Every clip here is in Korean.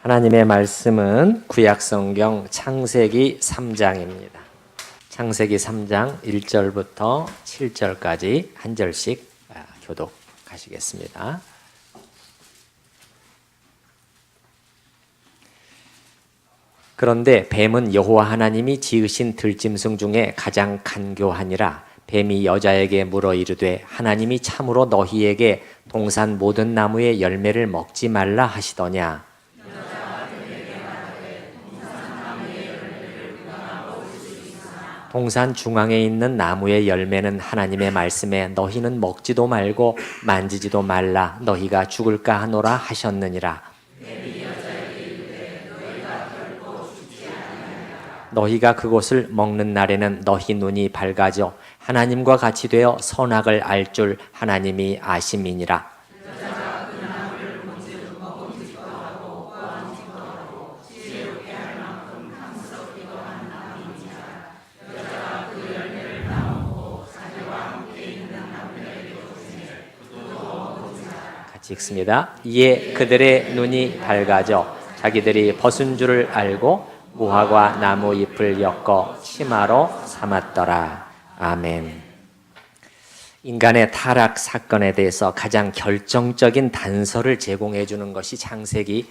하나님의 말씀은 구약성경 창세기 3장입니다. 창세기 3장 1절부터 7절까지 한 절씩 교독하시겠습니다. 그런데 뱀은 여호와 하나님이 지으신 들짐승 중에 가장 간교하니라. 뱀이 여자에게 물어 이르되 하나님이 참으로 너희에게 동산 모든 나무의 열매를 먹지 말라 하시더냐. 동산 중앙에 있는 나무의 열매는 하나님의 말씀에 너희는 먹지도 말고 만지지도 말라 너희가 죽을까 하노라 하셨느니라. 너희가 그곳을 먹는 날에는 너희 눈이 밝아져 하나님과 같이 되어 선악을 알 줄 하나님이 아심이니라. 같이 읽습니다. 이에 그들의 눈이 밝아져 자기들이 벗은 줄을 알고 무화과 나무 잎을 엮어 치마로 삼았더라. 아멘. 인간의 타락 사건에 대해서 가장 결정적인 단서를 제공해 주는 것이 창세기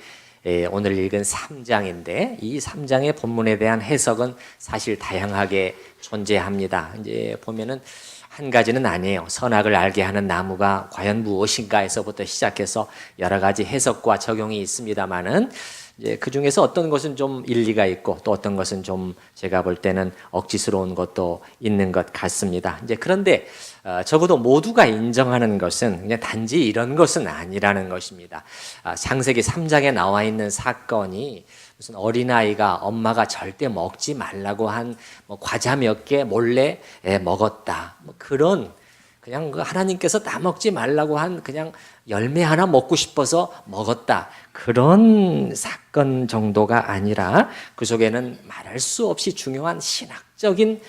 오늘 읽은 3장인데 이 3장의 본문에 대한 해석은 사실 다양하게 존재합니다. 이제 보면은 한 가지는 아니에요. 선악을 알게 하는 나무가 과연 무엇인가에서부터 시작해서 여러 가지 해석과 적용이 있습니다만은 이제 그 중에서 어떤 것은 좀 일리가 있고 또 어떤 것은 좀 제가 볼 때는 억지스러운 것도 있는 것 같습니다. 이제 그런데 적어도 모두가 인정하는 것은 그냥 단지 이런 것은 아니라는 것입니다. 창세기 3장에 나와 있는 사건이 무슨 어린아이가 엄마가 절대 먹지 말라고 한 과자 몇 개 몰래 먹었다. 그런 그냥 하나님께서 다 먹지 말라고 한 그냥 열매 하나 먹고 싶어서 먹었다. 그런 사건 정도가 아니라 그 속에는 말할 수 없이 중요한 신학적인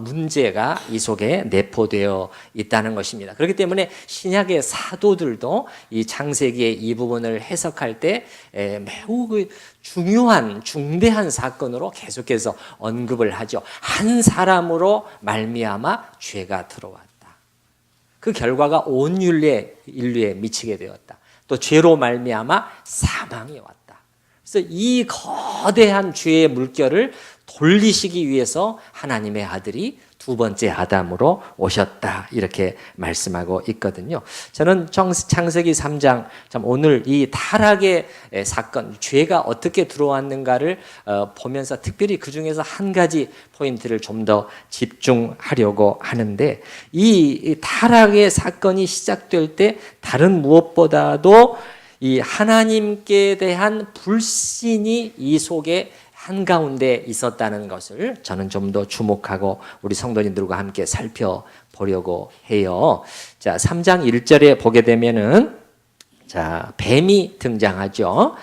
문제가 이 속에 내포되어 있다는 것입니다. 그렇기 때문에 신약의 사도들도 이 창세기의 이 부분을 해석할 때 매우 중요한 중대한 사건으로 계속해서 언급을 하죠. 한 사람으로 말미암아 죄가 들어왔다. 그 결과가 온 인류에 미치게 되었다. 또 죄로 말미암아 사망이 왔다. 그래서 이 거대한 죄의 물결을 돌리시기 위해서 하나님의 아들이 두 번째 아담으로 오셨다. 이렇게 말씀하고 있거든요. 저는 창세기 3장 오늘 이 타락의 사건, 죄가 어떻게 들어왔는가를 보면서 특별히 그 중에서 한 가지 포인트를 좀 더 집중하려고 하는데 이 타락의 사건이 시작될 때 다른 무엇보다도 이 하나님께 대한 불신이 이 속에 한가운데 있었다는 것을 저는 좀 더 주목하고 우리 성도님들과 함께 살펴보려고 해요. 자, 3장 1절에 보게 되면은 자, 뱀이 등장하죠.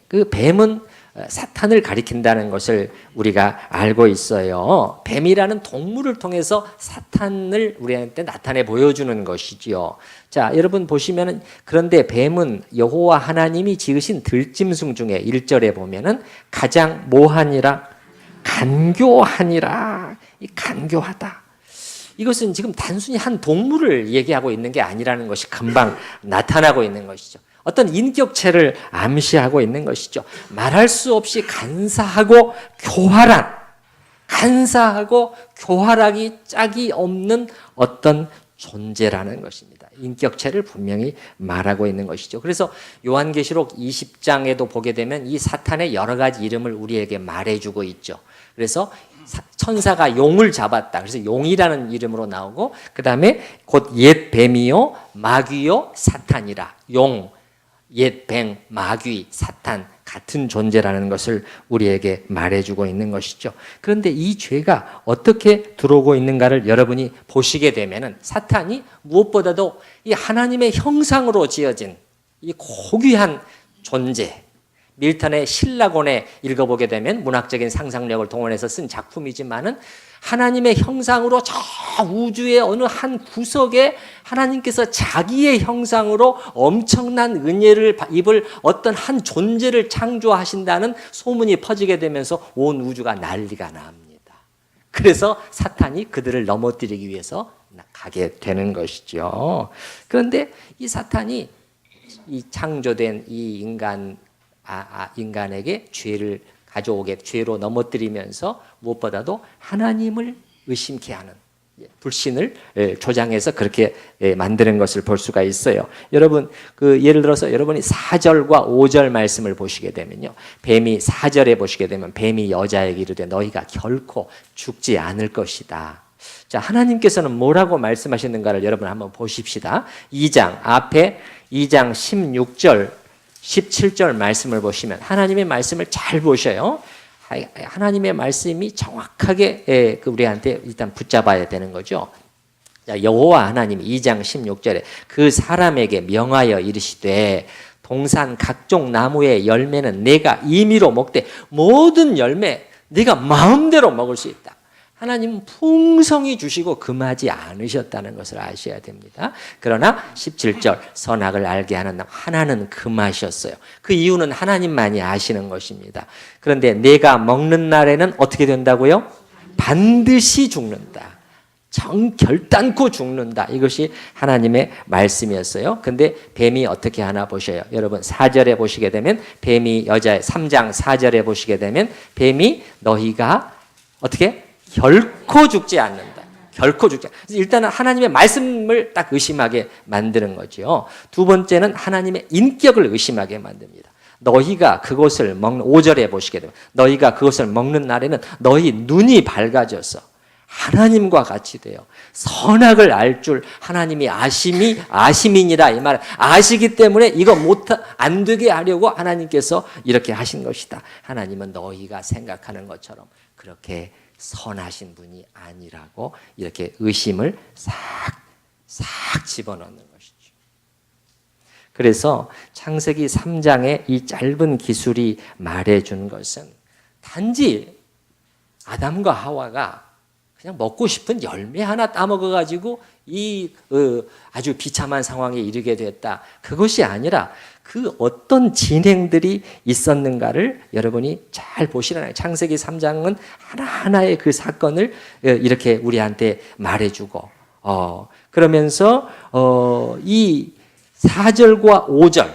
그 뱀은 사탄을 가리킨다는 것을 우리가 알고 있어요. 뱀이라는 동물을 통해서 사탄을 우리한테 나타내 보여주는 것이지요. 자, 여러분 보시면은 그런데 뱀은 여호와 하나님이 지으신 들짐승 중에 1절에 보면은 가장 뭐하니라? 간교하니라. 이 간교하다. 이것은 지금 단순히 한 동물을 얘기하고 있는 게 아니라는 것이 금방 나타나고 있는 것이죠. 어떤 인격체를 암시하고 있는 것이죠. 말할 수 없이 간사하고 교활하기 짝이 없는 어떤 존재라는 것입니다. 인격체를 분명히 말하고 있는 것이죠. 그래서 요한계시록 20장에도 보게 되면 이 사탄의 여러 가지 이름을 우리에게 말해주고 있죠. 그래서 천사가 용을 잡았다. 그래서 용이라는 이름으로 나오고 그 다음에 곧 옛 뱀이요 마귀요 사탄이라. 용, 옛 뱀, 마귀, 사탄 같은 존재라는 것을 우리에게 말해주고 있는 것이죠. 그런데 이 죄가 어떻게 들어오고 있는가를 여러분이 보시게 되면은 사탄이 무엇보다도 이 하나님의 형상으로 지어진 이 고귀한 존재, 밀턴의 신라곤에 읽어보게 되면 문학적인 상상력을 동원해서 쓴 작품이지만은 하나님의 형상으로 저 우주의 어느 한 구석에 하나님께서 자기의 형상으로 엄청난 은혜를 입을 어떤 한 존재를 창조하신다는 소문이 퍼지게 되면서 온 우주가 난리가 납니다. 그래서 사탄이 그들을 넘어뜨리기 위해서 가게 되는 것이죠. 그런데 이 사탄이 이 창조된 이 인간에게 죄를 가져오게, 죄로 넘어뜨리면서 무엇보다도 하나님을 의심케 하는 불신을 조장해서 그렇게 만드는 것을 볼 수가 있어요. 여러분, 예를 들어서 여러분이 4절과 5절 말씀을 보시게 되면요, 뱀이 4절에 보시게 되면 뱀이 여자에게 이르되 너희가 결코 죽지 않을 것이다. 자, 하나님께서는 뭐라고 말씀하시는가를 여러분 한번 보십시다. 2장 앞에 2장 16절 17절 말씀을 보시면 하나님의 말씀을 잘 보셔요. 하나님의 말씀이 정확하게 우리한테 일단 붙잡아야 되는 거죠. 여호와 하나님이 2장 16절에 그 사람에게 명하여 이르시되 동산 각종 나무의 열매는 내가 임의로 먹되 모든 열매 네가 마음대로 먹을 수 있다. 하나님은 풍성히 주시고 금하지 않으셨다는 것을 아셔야 됩니다. 그러나 17절 선악을 알게 하는 날 하나는 금하셨어요. 그 이유는 하나님만이 아시는 것입니다. 그런데 내가 먹는 날에는 어떻게 된다고요? 반드시 죽는다. 결단코 죽는다. 이것이 하나님의 말씀이었어요. 근데 뱀이 어떻게 하나 보셔요. 여러분 4절에 보시게 되면 뱀이 3장 4절에 보시게 되면 뱀이 너희가 어떻게? 결코 죽지 않는다. 결코 죽지 않는다. 일단은 하나님의 말씀을 딱 의심하게 만드는 거죠. 두 번째는 하나님의 인격을 의심하게 만듭니다. 너희가 그것을 먹는 5절에 보시게 되면 너희가 그것을 먹는 날에는 너희 눈이 밝아져서 하나님과 같이 돼요. 선악을 알 줄 하나님이 아심이니라. 이 말 아시기 때문에 이거 안 되게 하려고 하나님께서 이렇게 하신 것이다. 하나님은 너희가 생각하는 것처럼 그렇게 선하신 분이 아니라고 이렇게 의심을 싹 집어넣는 것이죠. 그래서 창세기 3장의 이 짧은 기술이 말해준 것은 단지 아담과 하와가 그냥 먹고 싶은 열매 하나 따먹어가지고 아주 비참한 상황에 이르게 됐다. 그것이 아니라 그 어떤 진행들이 있었는가를 여러분이 잘 보시라는 창세기 3장은 하나하나의 그 사건을 이렇게 우리한테 말해주고 그러면서 이 4절과 5절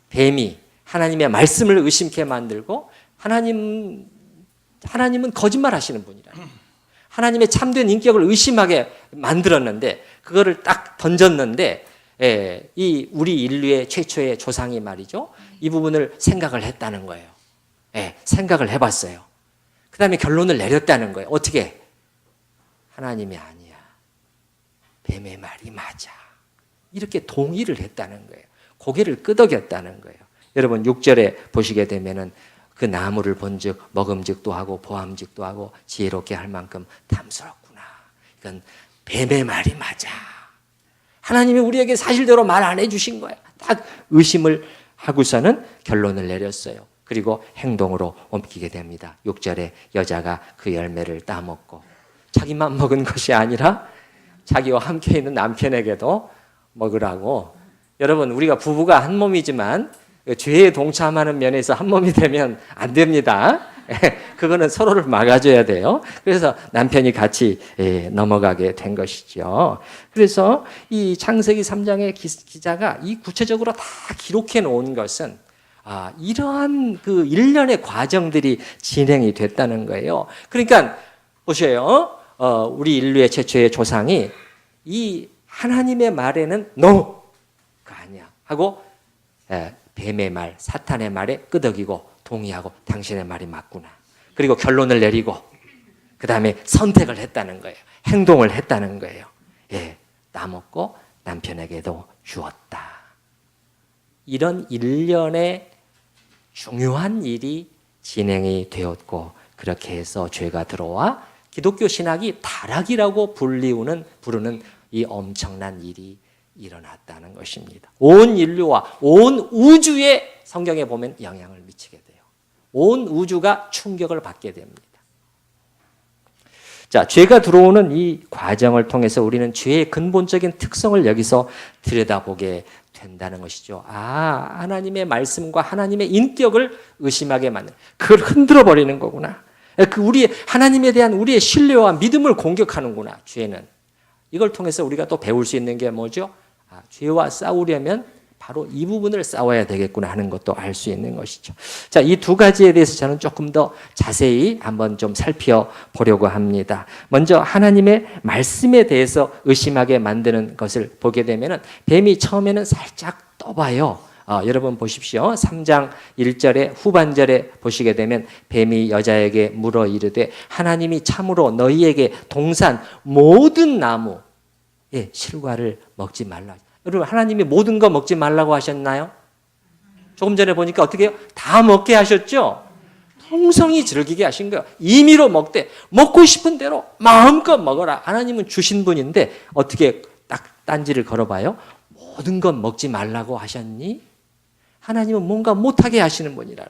뱀이 하나님의 말씀을 의심케 만들고 하나님은 거짓말하시는 분이라. 하나님의 참된 인격을 의심하게 만들었는데 그거를 딱 던졌는데 이 우리 인류의 최초의 조상이 말이죠. 이 부분을 생각을 했다는 거예요. 생각을 해봤어요. 그 다음에 결론을 내렸다는 거예요. 어떻게? 하나님이 아니야. 뱀의 말이 맞아. 이렇게 동의를 했다는 거예요. 고개를 끄덕였다는 거예요. 여러분 6절에 보시게 되면은 그 나무를 본즉 먹음직도 하고 보암직도 하고 지혜롭게 할 만큼 탐스럽구나. 이건 뱀의 말이 맞아. 하나님이 우리에게 사실대로 말 안 해주신 거야. 딱 의심을 하고서는 결론을 내렸어요. 그리고 행동으로 옮기게 됩니다. 6절에 여자가 그 열매를 따먹고 자기만 먹은 것이 아니라 자기와 함께 있는 남편에게도 먹으라고. 여러분 우리가 부부가 한 몸이지만 죄에 동참하는 면에서 한 몸이 되면 안 됩니다. 그거는 서로를 막아줘야 돼요. 그래서 남편이 같이 넘어가게 된 것이죠. 그래서 이 창세기 3장의 기자가 이 구체적으로 다 기록해 놓은 것은 이러한 그 일련의 과정들이 진행이 됐다는 거예요. 그러니까 보세요. 우리 인류의 최초의 조상이 이 하나님의 말에는 no, 그거 아니야 하고 뱀의 말, 사탄의 말에 끄덕이고 동의하고 당신의 말이 맞구나. 그리고 결론을 내리고 그 다음에 선택을 했다는 거예요. 행동을 했다는 거예요. 따먹고 남편에게도 주었다. 이런 일련의 중요한 일이 진행이 되었고 그렇게 해서 죄가 들어와 기독교 신학이 타락이라고 부르는 이 엄청난 일이 일어났다는 것입니다. 온 인류와 온 우주에 성경에 보면 영향을 미치게 돼요. 온 우주가 충격을 받게 됩니다. 자, 죄가 들어오는 이 과정을 통해서 우리는 죄의 근본적인 특성을 여기서 들여다보게 된다는 것이죠. 아, 하나님의 말씀과 하나님의 인격을 의심하게 만드는, 그걸 흔들어 버리는 거구나. 우리 하나님에 대한 우리의 신뢰와 믿음을 공격하는구나. 죄는. 이걸 통해서 우리가 또 배울 수 있는 게 뭐죠? 아, 죄와 싸우려면 바로 이 부분을 싸워야 되겠구나 하는 것도 알 수 있는 것이죠. 자, 이 두 가지에 대해서 저는 조금 더 자세히 한번 좀 살펴보려고 합니다. 먼저 하나님의 말씀에 대해서 의심하게 만드는 것을 보게 되면은 뱀이 처음에는 살짝 떠봐요. 여러분 보십시오. 3장 1절에 후반절에 보시게 되면 뱀이 여자에게 물어 이르되 하나님이 참으로 너희에게 동산 모든 나무의 실과를 먹지 말라. 여러분, 하나님이 모든 거 먹지 말라고 하셨나요? 조금 전에 보니까 어떻게 해요? 다 먹게 하셨죠? 통성이 즐기게 하신 거예요. 임의로 먹되 먹고 싶은 대로 마음껏 먹어라. 하나님은 주신 분인데 어떻게 딱 딴지를 걸어봐요? 모든 건 먹지 말라고 하셨니? 하나님은 뭔가 못하게 하시는 분이라.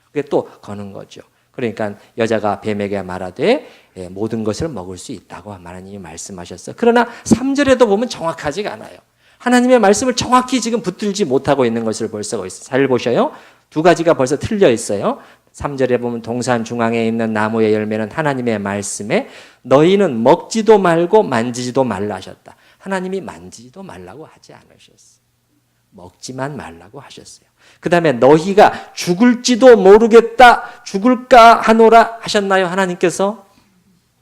그게 또 거는 거죠. 그러니까 여자가 뱀에게 말하되 모든 것을 먹을 수 있다고 하나님이 말씀하셨어요. 그러나 3절에도 보면 정확하지가 않아요. 하나님의 말씀을 정확히 지금 붙들지 못하고 있는 것을 볼 수가 있어요. 잘 보셔요. 두 가지가 벌써 틀려 있어요. 3절에 보면 동산 중앙에 있는 나무의 열매는 하나님의 말씀에 너희는 먹지도 말고 만지지도 말라 하셨다. 하나님이 만지지도 말라고 하지 않으셨어요. 먹지만 말라고 하셨어요. 그 다음에 너희가 죽을지도 모르겠다, 죽을까 하노라 하셨나요? 하나님께서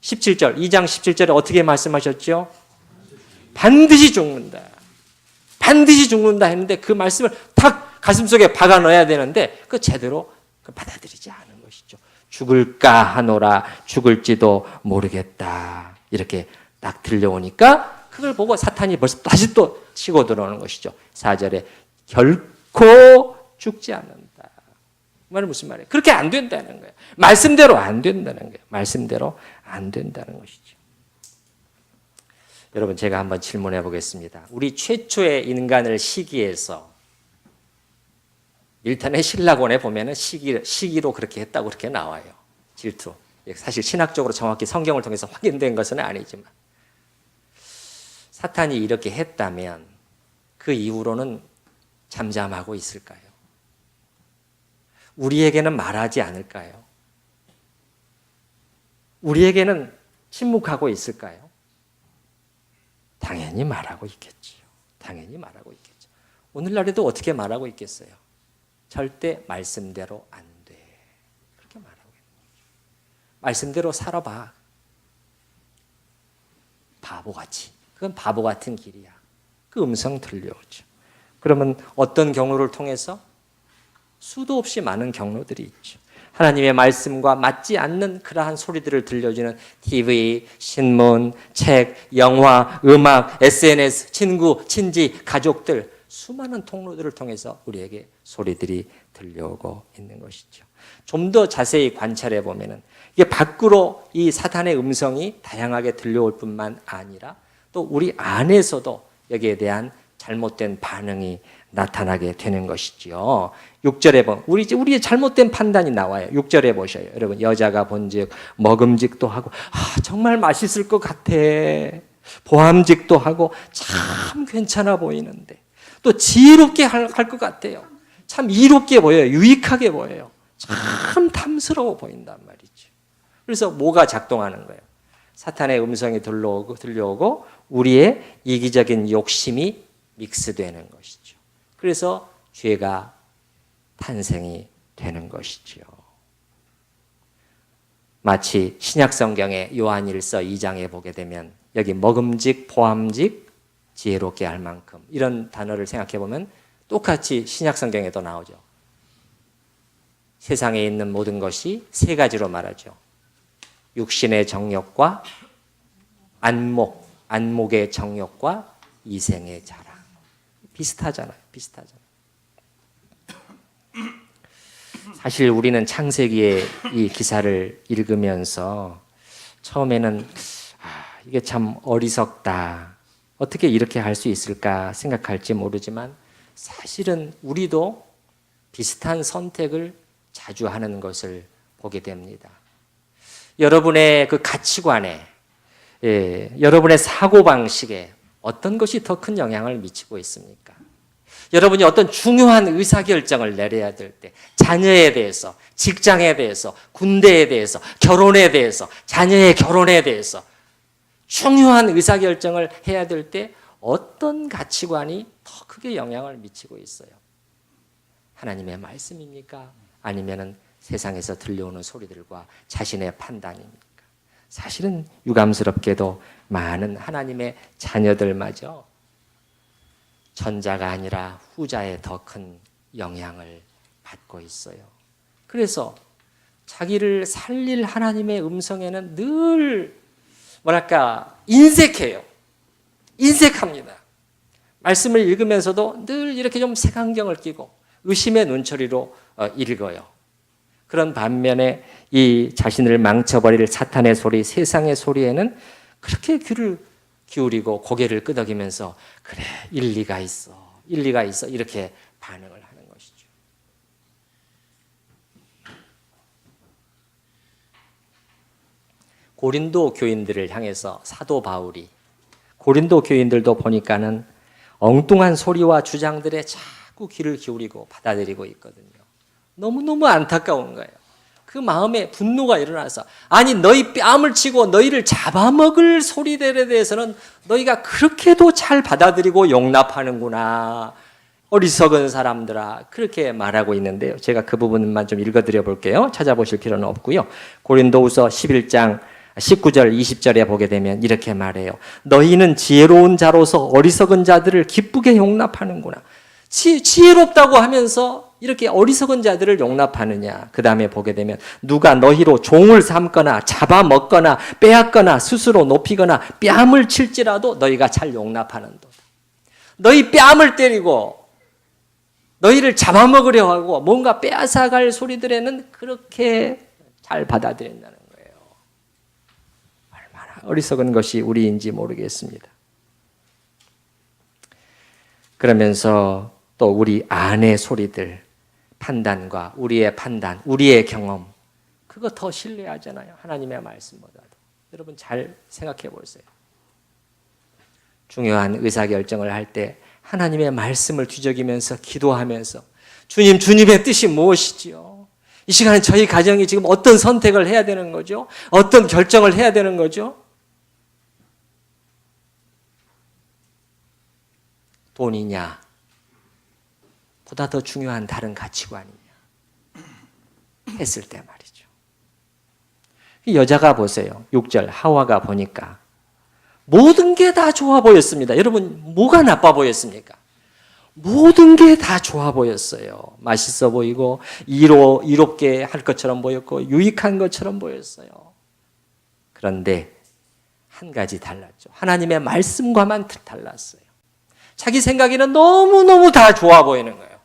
17절, 2장 17절에 어떻게 말씀하셨죠? 반드시 죽는다. 반드시 죽는다 했는데 그 말씀을 탁 가슴속에 박아 넣어야 되는데 그 제대로 받아들이지 않은 것이죠. 죽을까 하노라, 죽을지도 모르겠다. 이렇게 딱 들려오니까 그걸 보고 사탄이 벌써 다시 또 치고 들어오는 것이죠. 4절에 결코 죽지 않는다. 그 말은 무슨 말이에요? 그렇게 안 된다는 거예요. 말씀대로 안 된다는 거예요. 말씀대로 안 된다는 것이죠. 여러분, 제가 한번 질문해 보겠습니다. 우리 최초의 인간을 시기해서 밀턴의 신라곤에 보면은 시기로 그렇게 했다고 그렇게 나와요. 질투. 사실 신학적으로 정확히 성경을 통해서 확인된 것은 아니지만 사탄이 이렇게 했다면 그 이후로는 잠잠하고 있을까요? 우리에게는 말하지 않을까요? 우리에게는 침묵하고 있을까요? 당연히 말하고 있겠죠. 당연히 말하고 있겠죠. 오늘날에도 어떻게 말하고 있겠어요? 절대 말씀대로 안 돼. 그렇게 말하고 있는 거죠. 말씀대로 살아봐. 바보같이. 그건 바보 같은 길이야. 그 음성 들려오죠. 그러면 어떤 경로를 통해서? 수도 없이 많은 경로들이 있죠. 하나님의 말씀과 맞지 않는 그러한 소리들을 들려주는 TV, 신문, 책, 영화, 음악, SNS, 친구, 친지, 가족들 수많은 통로들을 통해서 우리에게 소리들이 들려오고 있는 것이죠. 좀 더 자세히 관찰해 보면은 이게 밖으로 이 사탄의 음성이 다양하게 들려올 뿐만 아니라 또 우리 안에서도 여기에 대한 잘못된 반응이 나타나게 되는 것이지요. 6절에 보면 우리의 잘못된 판단이 나와요. 6절에 보셔요. 여러분, 여자가 본즉 먹음직도 하고 정말 맛있을 것 같아. 보암직도 하고 참 괜찮아 보이는데 또 지혜롭게 할 것 같아요. 참 이롭게 보여요. 유익하게 보여요. 참 탐스러워 보인단 말이죠. 그래서 뭐가 작동하는 거예요? 사탄의 음성이 들려오고 우리의 이기적인 욕심이 믹스되는 것이죠. 그래서 죄가 탄생이 되는 것이죠. 마치 신약성경의 요한일서 2장에 보게 되면 여기 먹음직, 보암직, 지혜롭게 할 만큼 이런 단어를 생각해 보면 똑같이 신약성경에도 나오죠. 세상에 있는 모든 것이 세 가지로 말하죠. 육신의 정욕과 안목의 정욕과 이생의 자랑. 비슷하잖아요. 사실 우리는 창세기의 이 기사를 읽으면서 처음에는 이게 참 어리석다. 어떻게 이렇게 할 수 있을까 생각할지 모르지만 사실은 우리도 비슷한 선택을 자주 하는 것을 보게 됩니다. 여러분의 그 가치관에, 여러분의 사고방식에 어떤 것이 더 큰 영향을 미치고 있습니까? 여러분이 어떤 중요한 의사결정을 내려야 될 때, 자녀에 대해서, 직장에 대해서, 군대에 대해서, 결혼에 대해서, 자녀의 결혼에 대해서 중요한 의사결정을 해야 될 때 어떤 가치관이 더 크게 영향을 미치고 있어요? 하나님의 말씀입니까? 아니면 세상에서 들려오는 소리들과 자신의 판단입니까? 사실은 유감스럽게도 많은 하나님의 자녀들마저 전자가 아니라 후자에 더 큰 영향을 받고 있어요. 그래서 자기를 살릴 하나님의 음성에는 늘 인색해요. 인색합니다. 말씀을 읽으면서도 늘 이렇게 좀 색안경을 끼고 의심의 눈초리로 읽어요. 그런 반면에 이 자신을 망쳐버릴 사탄의 소리, 세상의 소리에는 그렇게 귀를 기울이고 고개를 끄덕이면서 그래, 일리가 있어 이렇게 반응을 하는 것이죠. 고린도 교인들을 향해서 사도 바울이, 고린도 교인들도 보니까는 엉뚱한 소리와 주장들에 자꾸 귀를 기울이고 받아들이고 있거든요. 너무너무 안타까운 거예요. 그 마음에 분노가 일어나서, 아니 너희 뺨을 치고 너희를 잡아먹을 소리들에 대해서는 너희가 그렇게도 잘 받아들이고 용납하는구나, 어리석은 사람들아, 그렇게 말하고 있는데요. 제가 그 부분만 좀 읽어드려 볼게요. 찾아보실 필요는 없고요. 고린도후서 11장 19절 20절에 보게 되면 이렇게 말해요. 너희는 지혜로운 자로서 어리석은 자들을 기쁘게 용납하는구나. 지혜롭다고 하면서 이렇게 어리석은 자들을 용납하느냐. 그 다음에 보게 되면 누가 너희로 종을 삼거나 잡아먹거나 빼앗거나 스스로 높이거나 뺨을 칠지라도 너희가 잘 용납하는도다. 너희 뺨을 때리고 너희를 잡아먹으려 하고 뭔가 빼앗아갈 소리들에는 그렇게 잘 받아들인다는 거예요. 얼마나 어리석은 것이 우리인지 모르겠습니다. 그러면서 또 우리 안의 소리들, 판단과 우리의 판단, 우리의 경험, 그거 더 신뢰하잖아요. 하나님의 말씀보다도. 여러분 잘 생각해 보세요. 중요한 의사결정을 할 때 하나님의 말씀을 뒤적이면서 기도하면서 주님의 뜻이 무엇이지요? 이 시간에 저희 가정이 지금 어떤 선택을 해야 되는 거죠? 어떤 결정을 해야 되는 거죠? 돈이냐? 보다 더 중요한 다른 가치관이냐? 했을 때 말이죠. 여자가 보세요. 6절 하와가 보니까 모든 게 다 좋아 보였습니다. 여러분 뭐가 나빠 보였습니까? 모든 게 다 좋아 보였어요. 맛있어 보이고 이롭게 할 것처럼 보였고 유익한 것처럼 보였어요. 그런데 한 가지 달랐죠. 하나님의 말씀과만 달랐어요. 자기 생각에는 너무너무 다 좋아 보이는 거예요.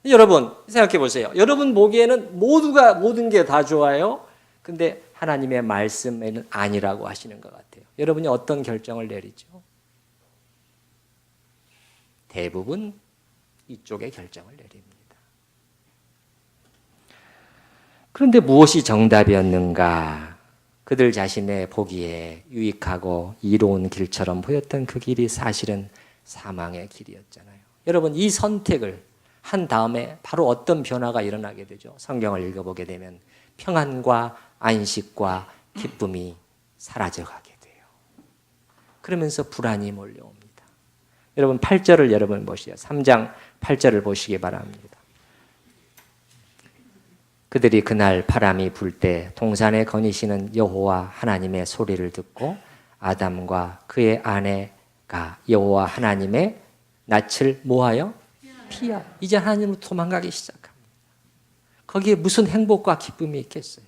여러분 생각해 보세요. 여러분 보기에는 모든 게 다 좋아요. 근데 하나님의 말씀에는 아니라고 하시는 것 같아요. 여러분이 어떤 결정을 내리죠? 대부분 이쪽의 결정을 내립니다. 그런데 무엇이 정답이었는가? 그들 자신의 보기에 유익하고 이로운 길처럼 보였던 그 길이 사실은 사망의 길이었잖아요. 여러분 이 선택을 한 다음에 바로 어떤 변화가 일어나게 되죠? 성경을 읽어보게 되면 평안과 안식과 기쁨이 사라져가게 돼요. 그러면서 불안이 몰려옵니다. 여러분 8절을 여러분 보시죠. 3장 8절을 보시기 바랍니다. 그들이 그날 바람이 불 때 동산에 거니시는 여호와 하나님의 소리를 듣고 아담과 그의 아내가 여호와 하나님의 낯을 모하여 피하. 이제 하나님으로 도망가기 시작합니다. 거기에 무슨 행복과 기쁨이 있겠어요?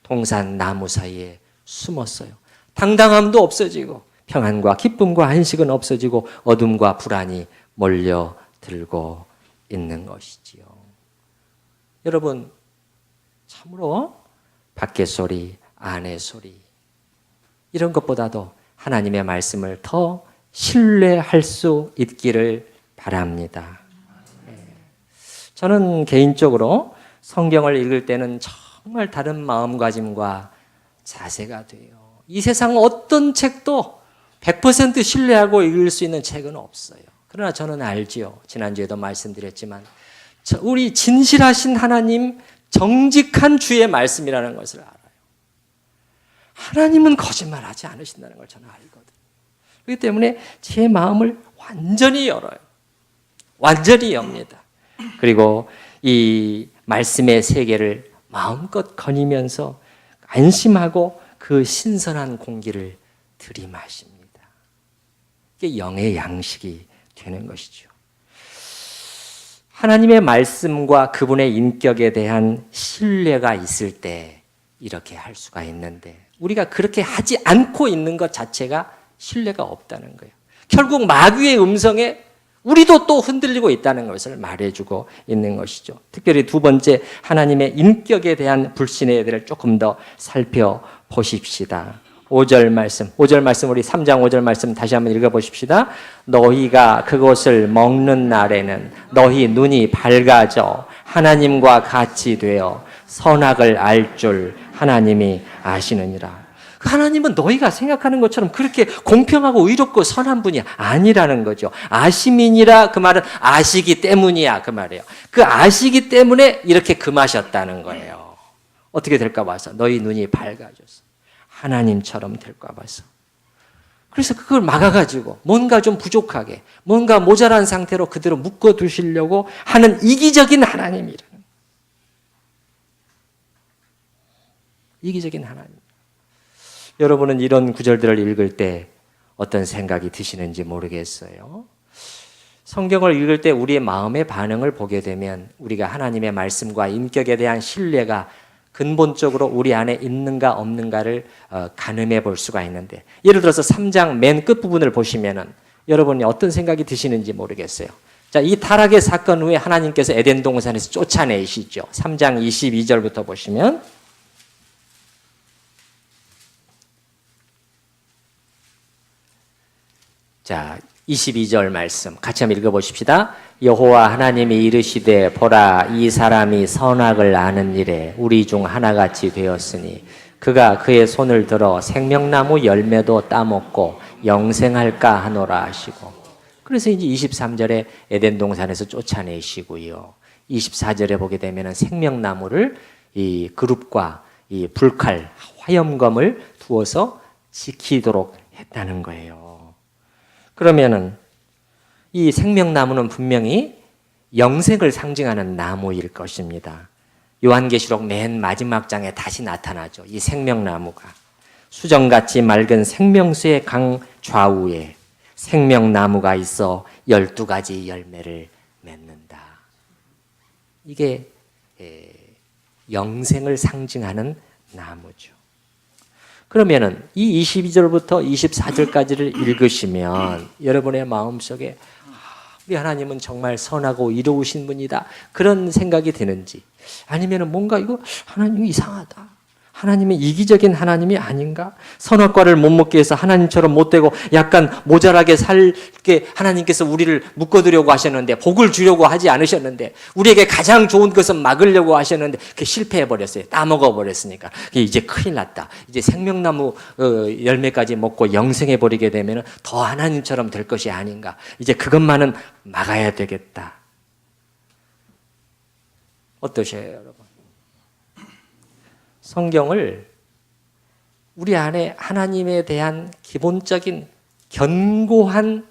동산 나무 사이에 숨었어요. 당당함도 없어지고 평안과 기쁨과 안식은 없어지고 어둠과 불안이 몰려들고 있는 것이지요. 여러분 참으로 밖의 소리, 안의 소리 이런 것보다도 하나님의 말씀을 더 신뢰할 수 있기를 바랍니다. 저는 개인적으로 성경을 읽을 때는 정말 다른 마음가짐과 자세가 돼요. 이 세상 어떤 책도 100% 신뢰하고 읽을 수 있는 책은 없어요. 그러나 저는 알지요. 지난주에도 말씀드렸지만 우리 진실하신 하나님, 정직한 주의 말씀이라는 것을 알아요. 하나님은 거짓말하지 않으신다는 걸 저는 알거든요. 그렇기 때문에 제 마음을 완전히 열어요. 완전히 엽니다. 그리고 이 말씀의 세계를 마음껏 거니면서 안심하고 그 신선한 공기를 들이마십니다. 이게 영의 양식이 되는 것이죠. 하나님의 말씀과 그분의 인격에 대한 신뢰가 있을 때 이렇게 할 수가 있는데 우리가 그렇게 하지 않고 있는 것 자체가 신뢰가 없다는 거예요. 결국 마귀의 음성에 우리도 또 흔들리고 있다는 것을 말해주고 있는 것이죠. 특별히 두 번째, 하나님의 인격에 대한 불신에 대해 조금 더 살펴보십시다. 5절 말씀 우리 3장 5절 말씀 다시 한번 읽어보십시다. 너희가 그것을 먹는 날에는 너희 눈이 밝아져 하나님과 같이 되어 선악을 알 줄 하나님이 아시느니라. 하나님은 너희가 생각하는 것처럼 그렇게 공평하고 의롭고 선한 분이 아니라는 거죠. 아심이니라 그 말은 아시기 때문이야 그 말이에요. 그 아시기 때문에 이렇게 금하셨다는 거예요. 어떻게 될까 봐서 너희 눈이 밝아져서 하나님처럼 될까 봐서. 그래서 그걸 막아가지고 뭔가 좀 부족하게 뭔가 모자란 상태로 그대로 묶어두시려고 하는 이기적인 하나님이라는 이기적인 하나님. 여러분은 이런 구절들을 읽을 때 어떤 생각이 드시는지 모르겠어요. 성경을 읽을 때 우리의 마음의 반응을 보게 되면 우리가 하나님의 말씀과 인격에 대한 신뢰가 근본적으로 우리 안에 있는가 없는가를 가늠해 볼 수가 있는데, 예를 들어서 3장 맨 끝부분을 보시면은 여러분이 어떤 생각이 드시는지 모르겠어요. 자, 이 타락의 사건 후에 하나님께서 에덴 동산에서 쫓아내시죠. 3장 22절부터 보시면 자, 22절 말씀 같이 한번 읽어보십시다. 여호와 하나님이 이르시되 보라 이 사람이 선악을 아는 일에 우리 중 하나같이 되었으니 그가 그의 손을 들어 생명나무 열매도 따먹고 영생할까 하노라 하시고, 그래서 이제 23절에 에덴 동산에서 쫓아내시고요. 24절에 보게 되면 생명나무를 이 그룹과 이 불칼 화염검을 두어서 지키도록 했다는 거예요. 그러면은 이 생명나무는 분명히 영생을 상징하는 나무일 것입니다. 요한계시록 맨 마지막 장에 다시 나타나죠. 이 생명나무가 수정같이 맑은 생명수의 강 좌우에 생명나무가 있어 12가지 열매를 맺는다. 이게 영생을 상징하는 나무죠. 그러면은 이 22절부터 24절까지를 읽으시면 여러분의 마음속에 우리 하나님은 정말 선하고 이로우신 분이다 그런 생각이 드는지, 아니면은 뭔가 이거 하나님이 이상하다, 하나님은 이기적인 하나님이 아닌가, 선악과를 못 먹게 해서 하나님처럼 못되고 약간 모자라게 살게 하나님께서 우리를 묶어두려고 하셨는데, 복을 주려고 하지 않으셨는데, 우리에게 가장 좋은 것은 막으려고 하셨는데 그게 실패해버렸어요. 따먹어버렸으니까 이제 큰일 났다, 이제 생명나무 열매까지 먹고 영생해버리게 되면 더 하나님처럼 될 것이 아닌가, 이제 그것만은 막아야 되겠다. 어떠세요 여러분? 성경을 우리 안에 하나님에 대한 기본적인 견고한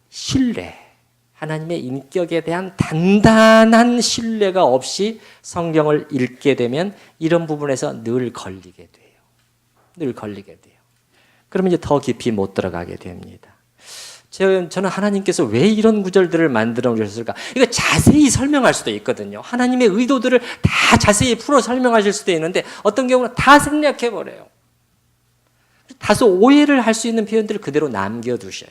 신뢰, 하나님의 인격에 대한 단단한 신뢰가 없이 성경을 읽게 되면 이런 부분에서 늘 걸리게 돼요. 늘 걸리게 돼요. 그러면 이제 더 깊이 못 들어가게 됩니다. 저는 하나님께서 왜 이런 구절들을 만들어 주셨을까? 이거 자세히 설명할 수도 있거든요. 하나님의 의도들을 다 자세히 풀어 설명하실 수도 있는데 어떤 경우는 다 생략해버려요. 다소 오해를 할 수 있는 표현들을 그대로 남겨두셔요.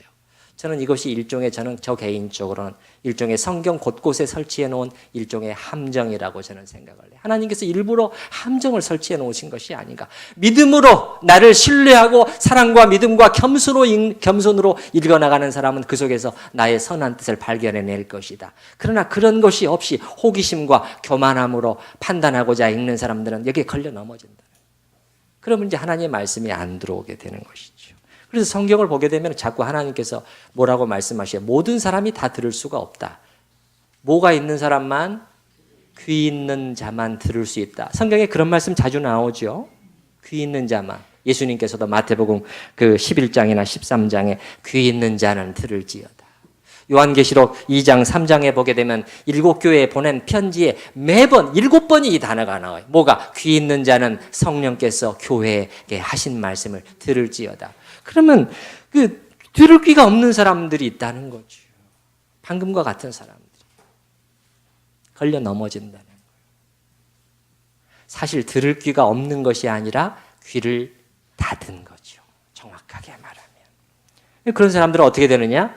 저는 이것이 일종의 저 개인적으로는 일종의 성경 곳곳에 설치해 놓은 일종의 함정이라고 저는 생각을 해요. 하나님께서 일부러 함정을 설치해 놓으신 것이 아닌가. 믿음으로 나를 신뢰하고 사랑과 믿음과 겸손으로 읽어나가는 사람은 그 속에서 나의 선한 뜻을 발견해낼 것이다. 그러나 그런 것이 없이 호기심과 교만함으로 판단하고자 읽는 사람들은 여기에 걸려 넘어진다. 그러면 이제 하나님의 말씀이 안 들어오게 되는 것이죠. 그래서 성경을 보게 되면 자꾸 하나님께서 뭐라고 말씀하셔요? 모든 사람이 다 들을 수가 없다. 뭐가 있는 사람만, 귀 있는 자만 들을 수 있다. 성경에 그런 말씀 자주 나오죠. 귀 있는 자만. 예수님께서도 마태복음 그 11장이나 13장에 귀 있는 자는 들을지어다. 요한계시록 2장 3장에 보게 되면 7교회에 보낸 편지에 매번 7번이 이 단어가 나와요. 뭐가? 귀 있는 자는 성령께서 교회에게 하신 말씀을 들을지어다. 그러면 그 들을 귀가 없는 사람들이 있다는 거죠. 방금과 같은 사람들이 걸려 넘어진다는 거예요. 사실 들을 귀가 없는 것이 아니라 귀를 닫은 거죠. 정확하게 말하면. 그런 사람들은 어떻게 되느냐?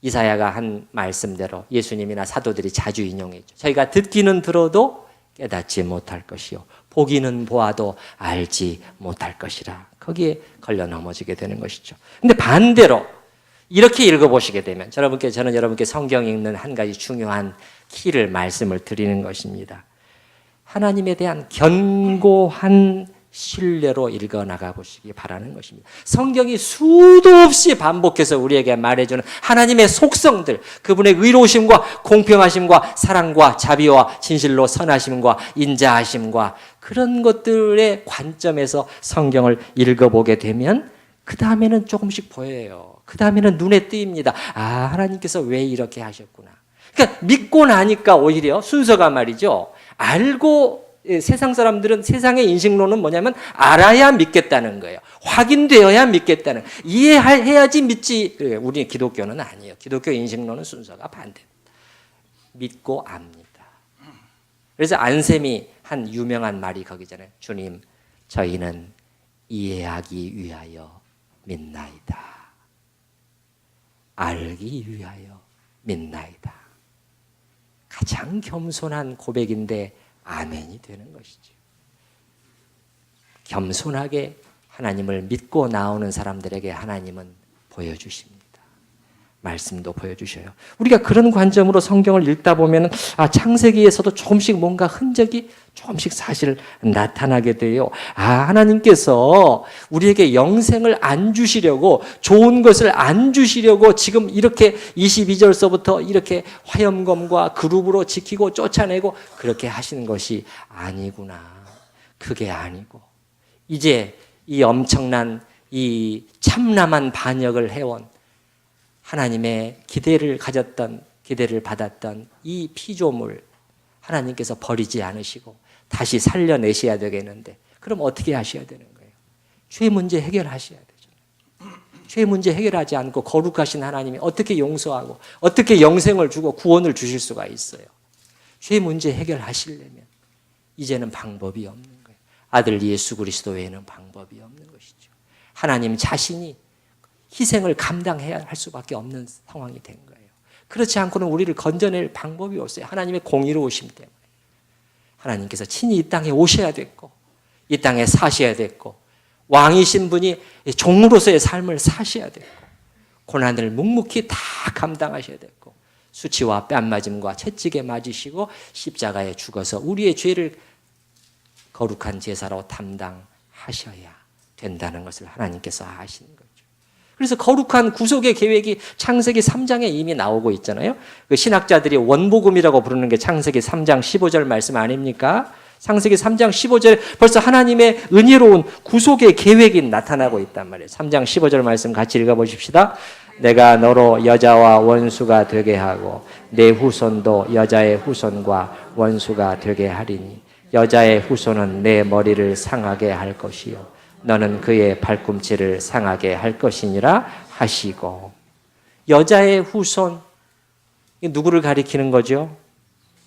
이사야가 한 말씀대로 예수님이나 사도들이 자주 인용했죠. 저희가 듣기는 들어도 깨닫지 못할 것이요, 보기는 보아도 알지 못할 것이라. 거기에 걸려 넘어지게 되는 것이죠. 근데 반대로 이렇게 읽어보시게 되면 저는 여러분께 성경 읽는 한 가지 중요한 키를 말씀을 드리는 것입니다. 하나님에 대한 견고한 신뢰로 읽어나가 보시기 바라는 것입니다. 성경이 수도 없이 반복해서 우리에게 말해주는 하나님의 속성들, 그분의 의로우심과 공평하심과 사랑과 자비와 진실로 선하심과 인자하심과 그런 것들의 관점에서 성경을 읽어보게 되면 그 다음에는 조금씩 보여요. 그 다음에는 눈에 띄입니다. 아, 하나님께서 왜 이렇게 하셨구나. 그러니까 믿고 나니까 오히려 순서가 말이죠. 알고 세상 사람들은 세상의 인식론은 뭐냐면 알아야 믿겠다는 거예요. 확인되어야 믿겠다는. 이해해야지 믿지. 우리 기독교는 아니에요. 기독교 인식론은 순서가 반대입니다. 믿고 압니다. 그래서 안셈이 한 유명한 말이 거기잖아요. 주님, 저희는 이해하기 위하여 믿나이다. 알기 위하여 믿나이다. 가장 겸손한 고백인데 아멘이 되는 것이죠. 겸손하게 하나님을 믿고 나오는 사람들에게 하나님은 보여주십니다. 말씀도 보여주셔요. 우리가 그런 관점으로 성경을 읽다 보면 창세기에서도 조금씩 뭔가 흔적이 조금씩 사실 나타나게 돼요. 하나님께서 우리에게 영생을 안 주시려고, 좋은 것을 안 주시려고 지금 이렇게 22절서부터 이렇게 화염검과 그룹으로 지키고 쫓아내고 그렇게 하시는 것이 아니구나. 그게 아니고 이제 이 엄청난 이 참남한 반역을 해온 하나님의 기대를 받았던 이 피조물 하나님께서 버리지 않으시고 다시 살려내셔야 되겠는데, 그럼 어떻게 하셔야 되는 거예요? 죄 문제 해결하셔야 되죠. 죄 문제 해결하지 않고 거룩하신 하나님이 어떻게 용서하고 어떻게 영생을 주고 구원을 주실 수가 있어요? 죄 문제 해결하시려면 이제는 방법이 없는 거예요. 아들 예수 그리스도 외에는 방법이 없는 것이죠. 하나님 자신이 희생을 감당해야 할 수밖에 없는 상황이 된 거예요. 그렇지 않고는 우리를 건져낼 방법이 없어요. 하나님의 공의로우심 때문에. 하나님께서 친히 이 땅에 오셔야 됐고, 이 땅에 사셔야 됐고, 왕이신 분이 종으로서의 삶을 사셔야 됐고, 고난을 묵묵히 다 감당하셔야 됐고, 수치와 뺨맞음과 채찍에 맞으시고 십자가에 죽어서 우리의 죄를 거룩한 제사로 담당하셔야 된다는 것을 하나님께서 아시는 거예요. 그래서 거룩한 구속의 계획이 창세기 3장에 이미 나오고 있잖아요. 그 신학자들이 원복음이라고 부르는 게 창세기 3장 15절 말씀 아닙니까? 창세기 3장 15절에 벌써 하나님의 은혜로운 구속의 계획이 나타나고 있단 말이에요. 3장 15절 말씀 같이 읽어보십시다. 내가 너로 여자와 원수가 되게 하고 내 후손도 여자의 후손과 원수가 되게 하리니 여자의 후손은 내 머리를 상하게 할 것이요 너는 그의 발꿈치를 상하게 할 것이니라 하시고. 여자의 후손, 누구를 가리키는 거죠?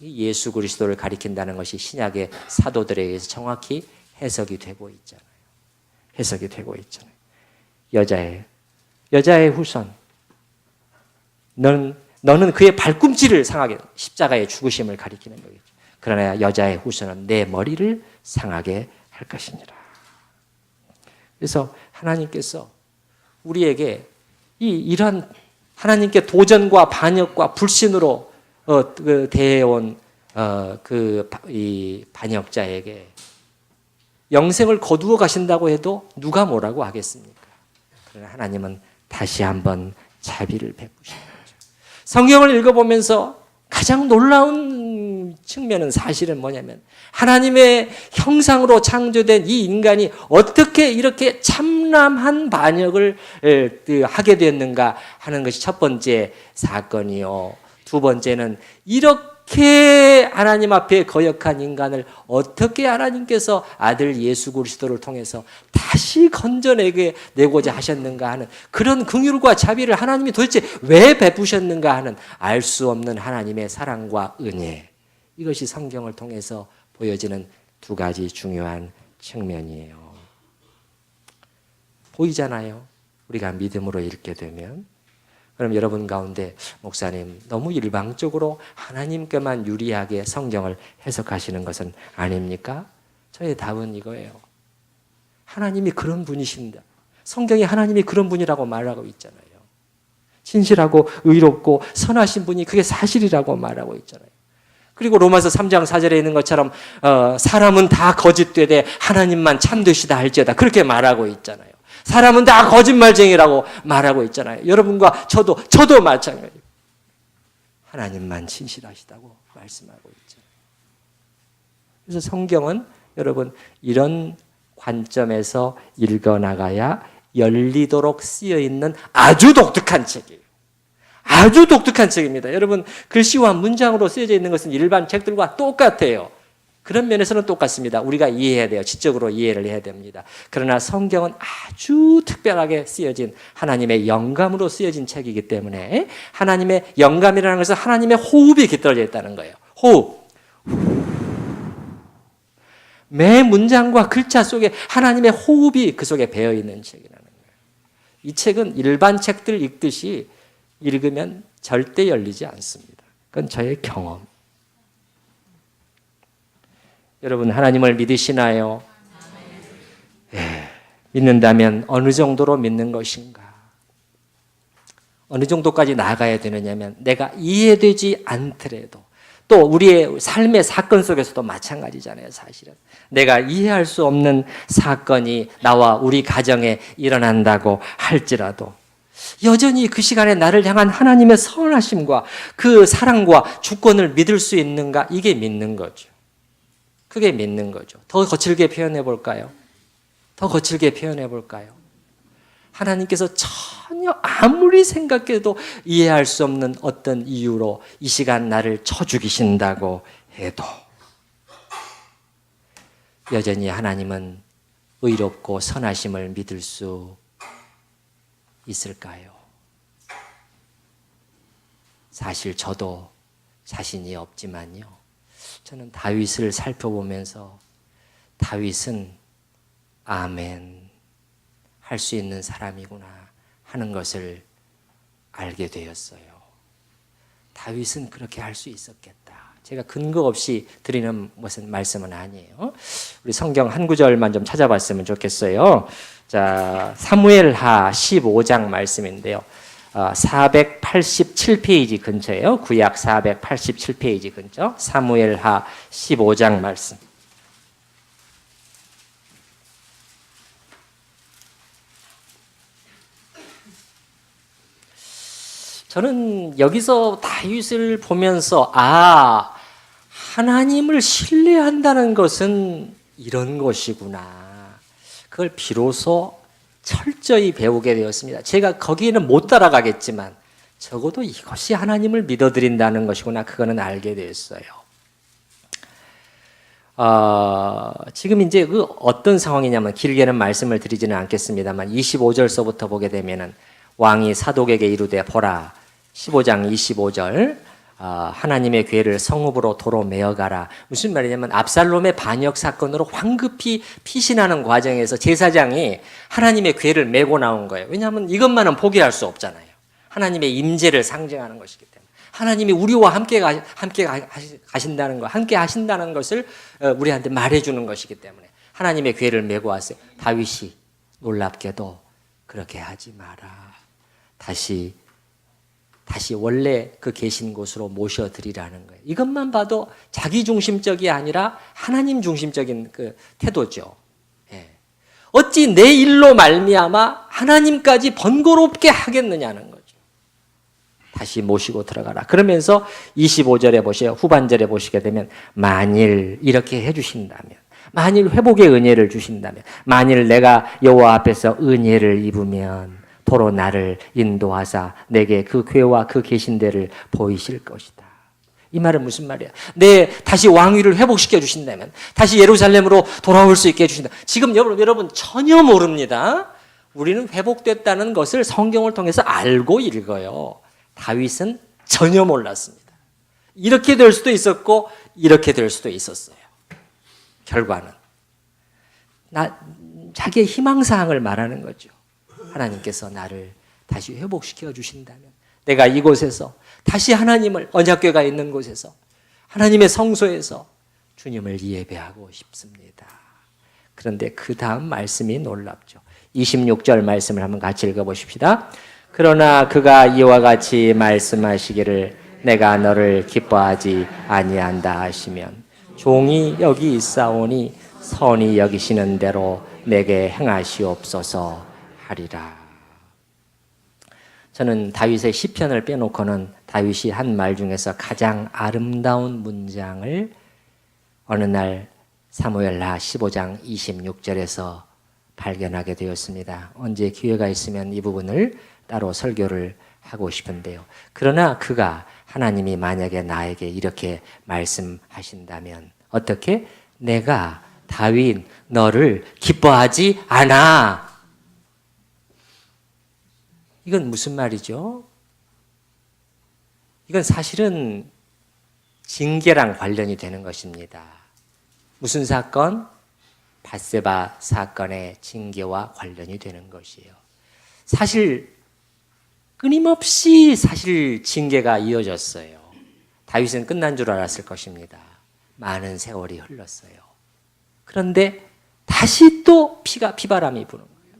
예수 그리스도를 가리킨다는 것이 신약의 사도들에 의해서 정확히 해석이 되고 있잖아요. 해석이 되고 있잖아요. 여자의 후손. 너는 그의 발꿈치를 상하게, 십자가의 죽으심을 가리키는 거겠죠. 그러나 여자의 후손은 내 머리를 상하게 할 것이니라. 그래서 하나님께서 우리에게 이러한 하나님께 도전과 반역과 불신으로 대해온 이 반역자에게 영생을 거두어 가신다고 해도 누가 뭐라고 하겠습니까? 그러나 하나님은 다시 한번 자비를 베푸시는 거죠. 성경을 읽어보면서 가장 놀라운 측면은 사실은 뭐냐면 하나님의 형상으로 창조된 이 인간이 어떻게 이렇게 참남한 반역을 하게 되었는가 하는 것이 첫 번째 사건이요. 두 번째는 이렇게 하나님 앞에 거역한 인간을 어떻게 하나님께서 아들 예수 그리스도를 통해서 다시 건져내고자 하셨는가 하는 그런 긍휼과 자비를 하나님이 도대체 왜 베푸셨는가 하는 알 수 없는 하나님의 사랑과 은혜. 이것이 성경을 통해서 보여지는 두 가지 중요한 측면이에요. 보이잖아요. 우리가 믿음으로 읽게 되면. 그럼 여러분 가운데 목사님 너무 일방적으로 하나님께만 유리하게 성경을 해석하시는 것은 아닙니까? 저의 답은 이거예요. 하나님이 그런 분이십니다. 성경에 하나님이 그런 분이라고 말하고 있잖아요. 진실하고 의롭고 선하신 분이 그게 사실이라고 말하고 있잖아요. 그리고 로마서 3장 4절에 있는 것처럼 사람은 다 거짓되되 하나님만 참되시다 할지어다 그렇게 말하고 있잖아요. 사람은 다 거짓말쟁이라고 말하고 있잖아요. 여러분과 저도 마찬가지예요. 하나님만 진실하시다고 말씀하고 있잖아요. 그래서 성경은 여러분 이런 관점에서 읽어나가야 열리도록 쓰여있는 아주 독특한 책이에요. 아주 독특한 책입니다. 여러분 글씨와 문장으로 쓰여져 있는 것은 일반 책들과 똑같아요. 그런 면에서는 똑같습니다. 우리가 이해해야 돼요. 지적으로 이해를 해야 됩니다. 그러나 성경은 아주 특별하게 쓰여진 하나님의 영감으로 쓰여진 책이기 때문에 하나님의 영감이라는 것은 하나님의 호흡이 깃들어져 있다는 거예요. 호흡. 매 문장과 글자 속에 하나님의 호흡이 그 속에 배어 있는 책이라는 거예요. 이 책은 일반 책들 읽듯이 읽으면 절대 열리지 않습니다. 그건 저의 경험. 여러분 하나님을 믿으시나요? 믿는다면 어느 정도로 믿는 것인가? 어느 정도까지 나아가야 되느냐면 내가 이해되지 않더라도 또 우리의 삶의 사건 속에서도 마찬가지잖아요. 사실은 내가 이해할 수 없는 사건이 나와 우리 가정에 일어난다고 할지라도 여전히 그 시간에 나를 향한 하나님의 선하심과 그 사랑과 주권을 믿을 수 있는가? 이게 믿는 거죠. 그게 믿는 거죠. 더 거칠게 표현해 볼까요? 더 거칠게 표현해 볼까요? 하나님께서 전혀 아무리 생각해도 이해할 수 없는 어떤 이유로 이 시간 나를 쳐 죽이신다고 해도 여전히 하나님은 의롭고 선하심을 믿을 수 있을까요? 사실 저도 자신이 없지만요. 저는 다윗을 살펴보면서 다윗은 아멘 할 수 있는 사람이구나 하는 것을 알게 되었어요. 다윗은 그렇게 할 수 있었겠다. 제가 근거 없이 드리는 무슨 말씀은 아니에요. 우리 성경 한 구절만 좀 찾아봤으면 좋겠어요. 자, 사무엘하 15장 말씀인데요. 487페이지 근처예요. 구약 487페이지 근처. 사무엘하 15장 말씀. 저는 여기서 다윗을 보면서 하나님을 신뢰한다는 것은 이런 것이구나. 그걸 비로소 철저히 배우게 되었습니다. 제가 거기에는 못 따라가겠지만 적어도 이것이 하나님을 믿어드린다는 것이구나. 그거는 알게 되었어요. 지금 이제 그 어떤 상황이냐면 길게는 말씀을 드리지는 않겠습니다만 25절서부터 보게 되면은 왕이 사독에게 이르되 보라 15장 25절 하나님의 괴를 성읍으로 도로 메어가라. 무슨 말이냐면 압살롬의 반역 사건으로 황급히 피신하는 과정에서 제사장이 하나님의 괴를 메고 나온 거예요. 왜냐하면 이것만은 포기할 수 없잖아요. 하나님의 임재를 상징하는 것이기 때문에 하나님이 우리와 함께 가신다는 것, 함께 하신다는 것을 우리한테 말해주는 것이기 때문에 하나님의 궤를 메고 왔어요. 다윗이 놀랍게도 그렇게 하지 마라. 다시 원래 그 계신 곳으로 모셔드리라는 거예요. 이것만 봐도 자기 중심적이 아니라 하나님 중심적인 그 태도죠. 예. 어찌 내 일로 말미암아 하나님까지 번거롭게 하겠느냐는 거죠. 다시 모시고 들어가라. 그러면서 25절에 보세요. 후반절에 보시게 되면 만일 이렇게 해주신다면, 만일 회복의 은혜를 주신다면, 만일 내가 여호와 앞에서 은혜를 입으면 도로 나를 인도하사 내게 그 궤와 그 계신 데를 보이실 것이다. 이 말은 무슨 말이야? 다시 왕위를 회복시켜 주신다면, 다시 예루살렘으로 돌아올 수 있게 해주신다. 지금 여러분 전혀 모릅니다. 우리는 회복됐다는 것을 성경을 통해서 알고 읽어요. 다윗은 전혀 몰랐습니다. 이렇게 될 수도 있었고 이렇게 될 수도 있었어요. 결과는 자기의 희망사항을 말하는 거죠. 하나님께서 나를 다시 회복시켜 주신다면 내가 이곳에서 다시 하나님을, 언약궤가 있는 곳에서 하나님의 성소에서 주님을 예배하고 싶습니다. 그런데 그 다음 말씀이 놀랍죠. 26절 말씀을 한번 같이 읽어보십시다. 그러나 그가 이와 같이 말씀하시기를 내가 너를 기뻐하지 아니한다 하시면 종이 여기 있사오니 선히 여기시는 대로 내게 행하시옵소서 하리라. 저는 다윗의 시편을 빼놓고는 다윗이 한 말 중에서 가장 아름다운 문장을 어느 날 사무엘하 15장 26절에서 발견하게 되었습니다. 언제 기회가 있으면 이 부분을 따로 설교를 하고 싶은데요. 그러나 그가, 하나님이 만약에 나에게 이렇게 말씀하신다면 어떻게? 내가 다윗 너를 기뻐하지 않아. 이건 무슨 말이죠? 이건 사실은 징계랑 관련이 되는 것입니다. 무슨 사건? 밧세바 사건의 징계와 관련이 되는 것이에요. 사실 끊임없이 징계가 이어졌어요. 다윗은 끝난 줄 알았을 것입니다. 많은 세월이 흘렀어요. 그런데 다시 또 피바람이 부는 거예요.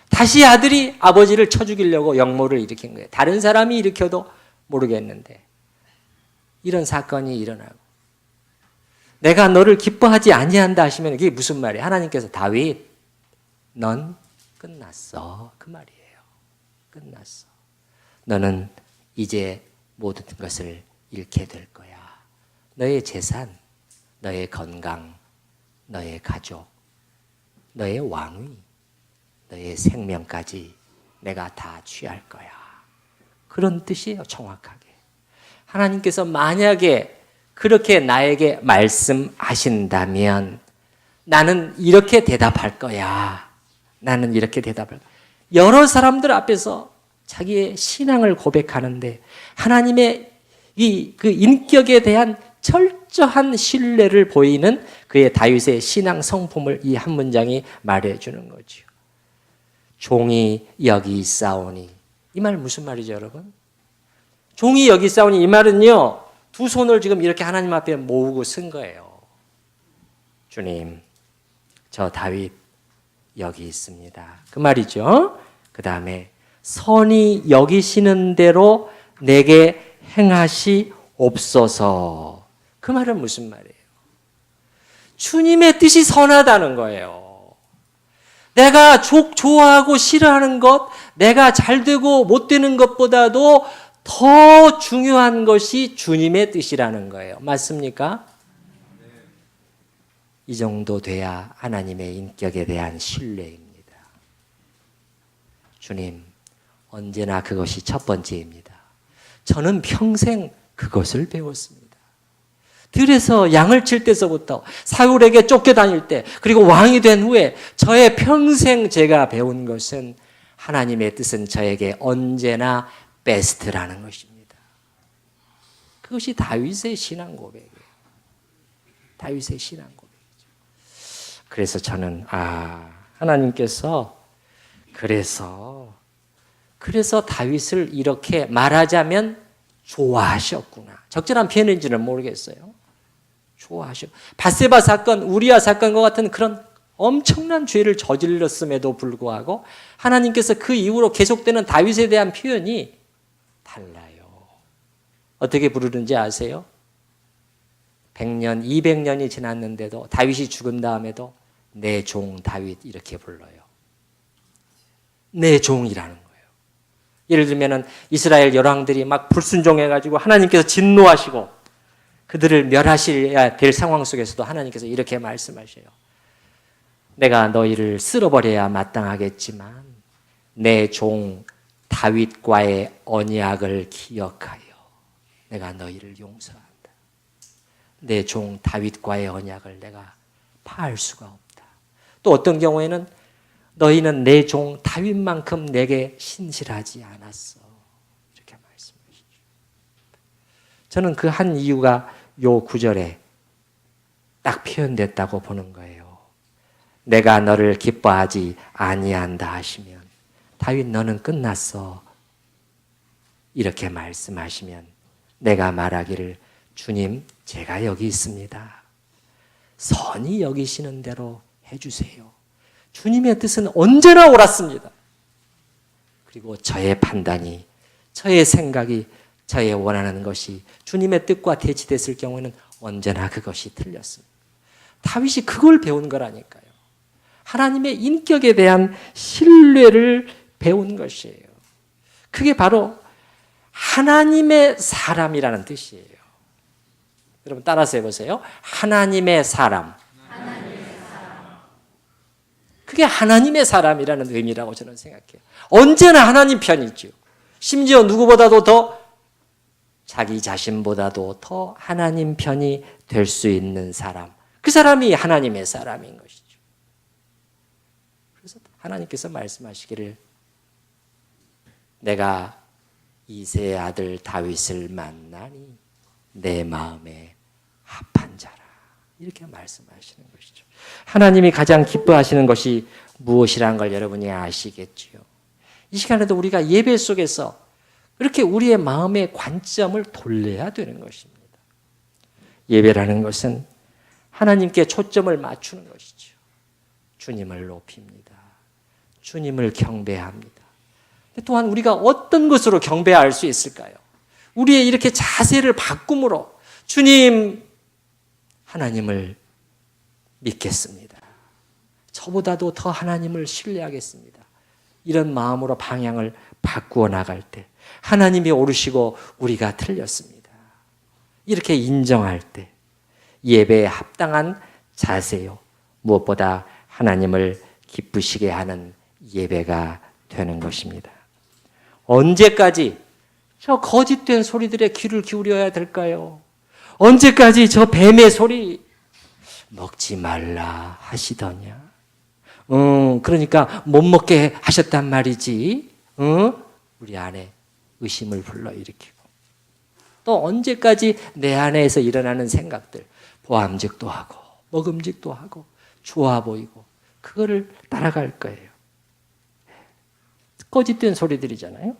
다시 아들이 아버지를 쳐 죽이려고 역모를 일으킨 거예요. 다른 사람이 일으켜도 모르겠는데 이런 사건이 일어나고 내가 너를 기뻐하지 아니한다 하시면 이게 무슨 말이에요? 하나님께서 다윗 넌 끝났어. 그 말이에요. 끝났어. 너는 이제 모든 것을 잃게 될 거야. 너의 재산, 너의 건강, 너의 가족, 너의 왕위, 너의 생명까지 내가 다 취할 거야. 그런 뜻이에요. 정확하게. 하나님께서 만약에 그렇게 나에게 말씀하신다면 나는 이렇게 대답할 거야. 나는 이렇게 대답할 거야. 여러 사람들 앞에서 자기의 신앙을 고백하는데 하나님의 그 인격에 대한 철저한 신뢰를 보이는 그의 다윗의 신앙 성품을 이 한 문장이 말해주는 거죠. 종이 여기 있사오니. 이 말 무슨 말이죠, 여러분? 종이 여기 있사오니 이 말은요, 두 손을 지금 이렇게 하나님 앞에 모으고 쓴 거예요. 주님, 저 다윗 여기 있습니다. 그 말이죠. 그 다음에 선히 여기시는 대로 내게 행하시옵소서. 그 말은 무슨 말이에요? 주님의 뜻이 선하다는 거예요. 내가 좋아하고 싫어하는 것, 내가 잘 되고 못 되는 것보다도 더 중요한 것이 주님의 뜻이라는 거예요. 맞습니까? 이 정도 돼야 하나님의 인격에 대한 신뢰입니다. 주님, 언제나 그것이 첫 번째입니다. 저는 평생 그것을 배웠습니다. 들에서 양을 칠 때서부터 사울에게 쫓겨다닐 때 그리고 왕이 된 후에 저의 평생 제가 배운 것은 하나님의 뜻은 저에게 언제나 베스트라는 것입니다. 그것이 다윗의 신앙 고백이에요. 다윗의 신앙 고백이죠. 그래서 저는 하나님께서 그래서 그래서 다윗을 이렇게 말하자면 좋아하셨구나. 적절한 표현인지는 모르겠어요. 좋아하셔. 밧세바 사건, 우리아 사건과 같은 그런 엄청난 죄를 저질렀음에도 불구하고 하나님께서 그 이후로 계속되는 다윗에 대한 표현이 달라요. 어떻게 부르는지 아세요? 100년, 200년이 지났는데도 다윗이 죽은 다음에도 내 종 다윗 이렇게 불러요. 내 종이라는 거예요. 예를 들면 이스라엘 열왕들이 막 불순종해가지고 하나님께서 진노하시고 그들을 멸하셔야 될 상황 속에서도 하나님께서 이렇게 말씀하셔요. 내가 너희를 쓸어버려야 마땅하겠지만 내 종 다윗과의 언약을 기억하여 내가 너희를 용서한다. 내 종 다윗과의 언약을 내가 파할 수가 없다. 또 어떤 경우에는 너희는 내 종 다윗만큼 내게 신실하지 않았어. 이렇게 말씀하시죠. 저는 그 한 이유가 요 구절에 딱 표현됐다고 보는 거예요. 내가 너를 기뻐하지 아니한다 하시면 다윗 너는 끝났어. 이렇게 말씀하시면 내가 말하기를 주님 제가 여기 있습니다. 선히 여기시는 대로 해주세요. 주님의 뜻은 언제나 옳았습니다. 그리고 저의 판단이, 저의 생각이, 저의 원하는 것이 주님의 뜻과 대치됐을 경우에는 언제나 그것이 틀렸습니다. 다윗이 그걸 배운 거라니까요. 하나님의 인격에 대한 신뢰를 배운 것이에요. 그게 바로 하나님의 사람이라는 뜻이에요. 여러분 따라서 해보세요. 하나님의 사람. 그게 하나님의 사람이라는 의미라고 저는 생각해요. 언제나 하나님 편이죠. 심지어 누구보다도 더 자기 자신보다도 더 하나님 편이 될 수 있는 사람. 그 사람이 하나님의 사람인 것이죠. 그래서 하나님께서 말씀하시기를 내가 이새의 아들 다윗을 만나니 내 마음에 합한 자라. 이렇게 말씀하시는 것이죠. 하나님이 가장 기뻐하시는 것이 무엇이라는 걸 여러분이 아시겠지요. 이 시간에도 우리가 예배 속에서 이렇게 우리의 마음의 관점을 돌려야 되는 것입니다. 예배라는 것은 하나님께 초점을 맞추는 것이죠. 주님을 높입니다. 주님을 경배합니다. 또한 우리가 어떤 것으로 경배할 수 있을까요? 우리의 이렇게 자세를 바꿈으로 주님, 하나님을 믿겠습니다. 저보다도 더 하나님을 신뢰하겠습니다. 이런 마음으로 방향을 바꾸어 나갈 때 하나님이 옳으시고 우리가 틀렸습니다. 이렇게 인정할 때 예배에 합당한 자세요. 무엇보다 하나님을 기쁘시게 하는 예배가 되는 것입니다. 언제까지 저 거짓된 소리들의 귀를 기울여야 될까요? 언제까지 저 뱀의 소리 먹지 말라 하시더냐? 그러니까 못 먹게 하셨단 말이지. 우리 안에 의심을 불러일으키고 또 언제까지 내 안에서 일어나는 생각들 보암직도 하고 먹음직도 하고 좋아 보이고 그거를 따라갈 거예요. 거짓된 소리들이잖아요.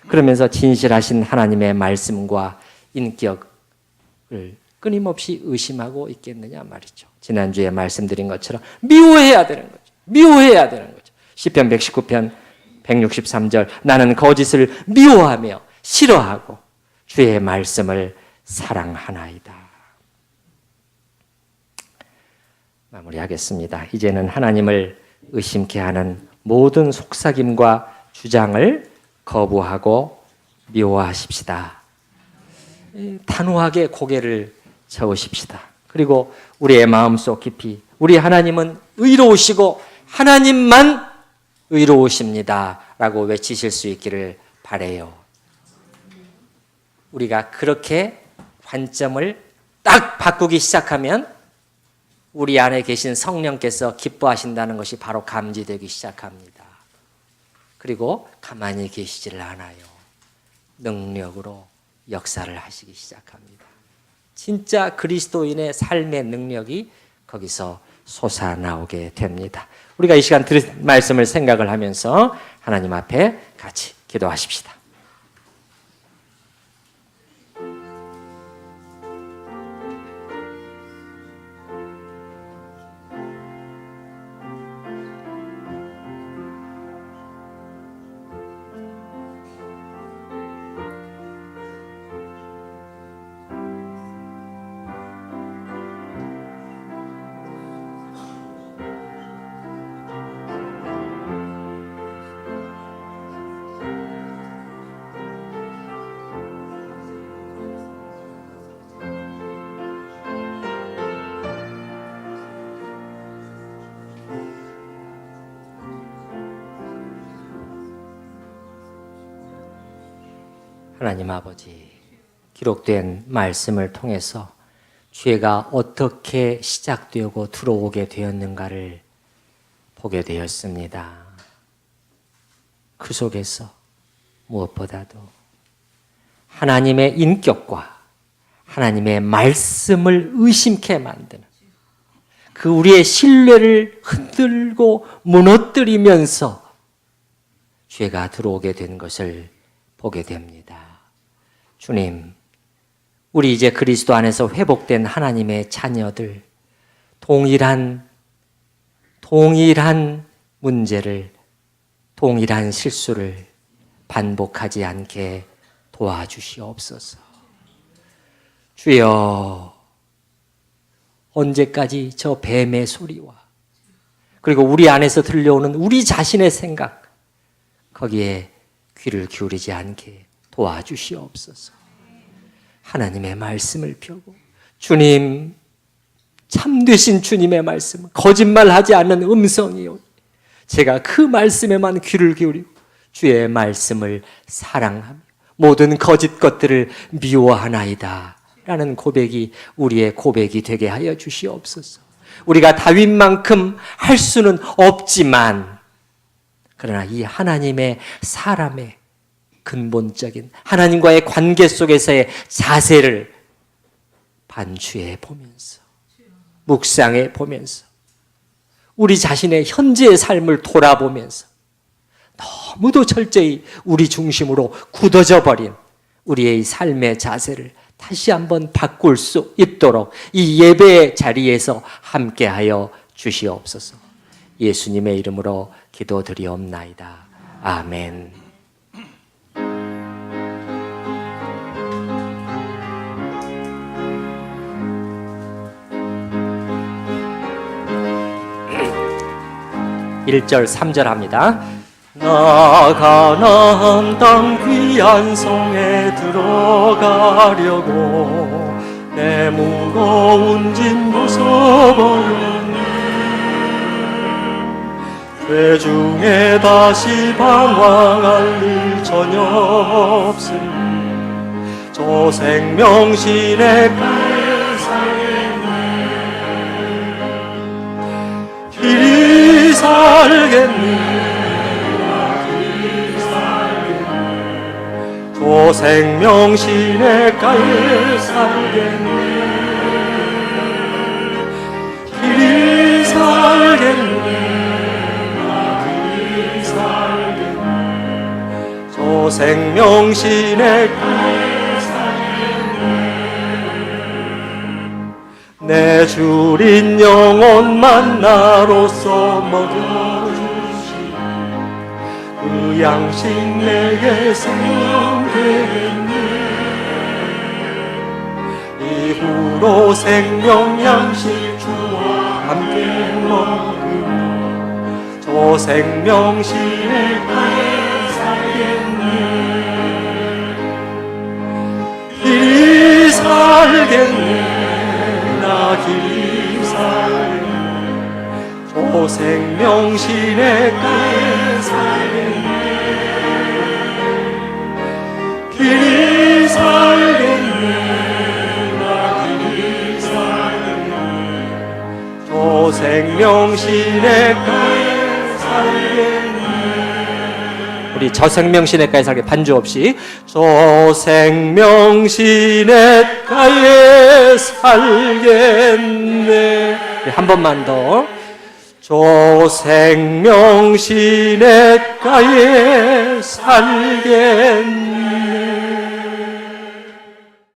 그러면서 진실하신 하나님의 말씀과 인격을 끊임없이 의심하고 있겠느냐 말이죠. 지난주에 말씀드린 것처럼 미워해야 되는 거죠. 미워해야 되는 거죠. 시편 119편 163절 나는 거짓을 미워하며 싫어하고 주의 말씀을 사랑하나이다. 마무리하겠습니다. 이제는 하나님을 의심케 하는 모든 속삭임과 주장을 거부하고 미워하십시다. 단호하게 고개를 저으십시다. 그리고 우리의 마음속 깊이 우리 하나님은 의로우시고 하나님만 의로우십니다 라고 외치실 수 있기를 바라요. 우리가 그렇게 관점을 딱 바꾸기 시작하면 우리 안에 계신 성령께서 기뻐하신다는 것이 바로 감지되기 시작합니다. 그리고 가만히 계시지를 않아요. 능력으로 역사를 하시기 시작합니다. 진짜 그리스도인의 삶의 능력이 거기서 솟아나오게 됩니다. 우리가 이 시간 들은 말씀을 생각을 하면서 하나님 앞에 같이 기도하십시다. 하나님 아버지, 기록된 말씀을 통해서 죄가 어떻게 시작되고 들어오게 되었는가를 보게 되었습니다. 그 속에서 무엇보다도 하나님의 인격과 하나님의 말씀을 의심케 만드는 그 우리의 신뢰를 흔들고 무너뜨리면서 죄가 들어오게 된 것을 보게 됩니다. 주님, 우리 이제 그리스도 안에서 회복된 하나님의 자녀들, 동일한 문제를, 동일한 실수를 반복하지 않게 도와주시옵소서. 주여, 언제까지 저 뱀의 소리와 그리고 우리 안에서 들려오는 우리 자신의 생각, 거기에 귀를 기울이지 않게 도와주시옵소서. 하나님의 말씀을 펴고, 주님, 참되신 주님의 말씀, 거짓말하지 않는 음성이요, 제가 그 말씀에만 귀를 기울이고 주의 말씀을 사랑하며 모든 거짓 것들을 미워하나이다 라는 고백이 우리의 고백이 되게 하여 주시옵소서. 우리가 다윗만큼 할 수는 없지만, 그러나 이 하나님의 사람의 근본적인 하나님과의 관계 속에서의 자세를 반추해 보면서, 묵상해 보면서, 우리 자신의 현재의 삶을 돌아보면서 너무도 철저히 우리 중심으로 굳어져 버린 우리의 삶의 자세를 다시 한번 바꿀 수 있도록 이 예배의 자리에서 함께하여 주시옵소서. 예수님의 이름으로 기도드리옵나이다. 아멘. (1절) (3절) 합니다. 나 가나안 땅 귀한 성에 들어가려고 내 무거운 짐 벗어버렸네. 죄 중에 다시 방황할 일 전혀 없으니 저 생명신의 가에 살겠네. 길이 살겠네. 저 생명신의 가에 살겠네. 길이 살겠네. 길이 살겠네. 저 생명신의 가에 살겠네. 내 주린 영혼 만나로서 먹여주시 그 양식 내게 생명되네. 이후로 생명 양식 주와 함께 먹으며 저 생명신의 가에 살겠네. 길이 살겠네. 나 길이 살겠네. 저 생명신의 가에 살겠네. 길이 살겠네. 나 길이 살겠네. 저 생명신의 가에 살겠네. 우리 저 생명신의 가에 살게 반주 없이 저 생명신의 가에 살겠네. 한 번만 더. 저 조생명 시냇가에 살겠니